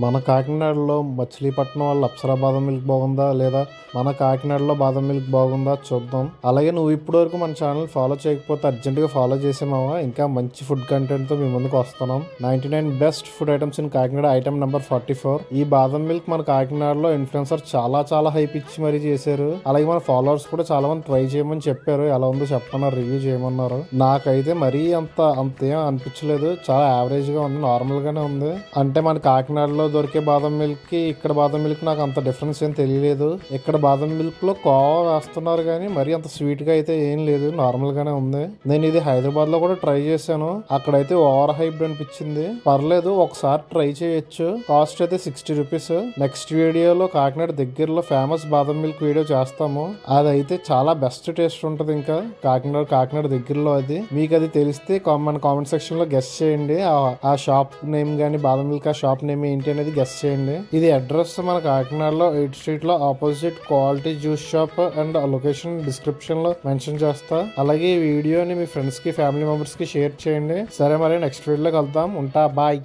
మన కాకినాడలో మచిలీపట్నం వాళ్ళ అప్సరా బాదం మిల్క్ బాగుందా లేదా మన కాకినాడలో బాదం మిల్క్ బాగుందా చూద్దాం. అలాగే నువ్వు ఇప్పటి వరకు మన ఛానల్ ఫాలో చేయకపోతే అర్జెంట్గా ఫాలో చేసామావా. ఇంకా మంచి ఫుడ్ కంటెంట్తో మీ ముందుకు వస్తున్నాం. 99 best food items in Kakinada item number 44. ఈ బాదం మిల్క్ మన కాకినాడలో ఇన్ఫ్లుయెన్సర్ చాలా హైప్ ఇచ్చి మరీ చేశారు. అలాగే మన ఫాలోవర్స్ కూడా చాలా మంది ట్రై చేయమని చెప్పారు. ఎలా ఉందో చెప్పమన్నారు, రివ్యూ చేయమన్నారు. నాకైతే మరీ అంతేం అనిపించలేదు. చాలా యావరేజ్ గా ఉంది, నార్మల్ గానే ఉంది. అంటే మన కాకినాడలో దొరికే బాదం మిల్క్ కి ఇక్కడ బాదం మిల్క్ నాకు అంత డిఫరెన్స్ ఏం తెలియలేదు. ఇక్కడ బాదం మిల్క్ లో కోవా వేస్తున్నారు కానీ మరీ అంత స్వీట్ గా అయితే ఏం లేదు, నార్మల్ గానే ఉంది. నేను ఇది హైదరాబాద్ లో కూడా ట్రై చేశాను. అక్కడైతే ఓవర్ హైప్ అనిపించింది. పర్లేదు, ఒకసారి ట్రై చేయొచ్చు. కాస్ట్ అయితే 60 రూపీస్. నెక్స్ట్ వీడియోలో కాకినాడ దగ్గరలో ఫేమస్ బాదం మిల్క్ వీడియో చేస్తాము. అదైతే చాలా బెస్ట్ టేస్ట్ ఉంటది. ఇంకా కాకినాడ దగ్గరలో అది మీకు అది తెలిస్తే మన కామెంట్ సెక్షన్ లో గెస్ట్ చేయండి. ఆ షాప్ నేమ్ గానీ బాదం మిల్క్ ఆ షాప్ నేమ్ ఏంటి అనేది గెస్ట్ చేయండి. ఇది అడ్రస్ మన కాకినాడలో 8th స్ట్రీట్ లో opposite quality juice shop and location description లో మెన్షన్ చేస్తా. అలాగే ఈ వీడియోని మీ ఫ్రెండ్స్ కి ఫ్యామిలీ మెంబర్స్ కి షేర్ చేయండి. సరే, మరి నెక్స్ట్ వీడియోలో కలుద్దాం. ఉంటా, బాయ్.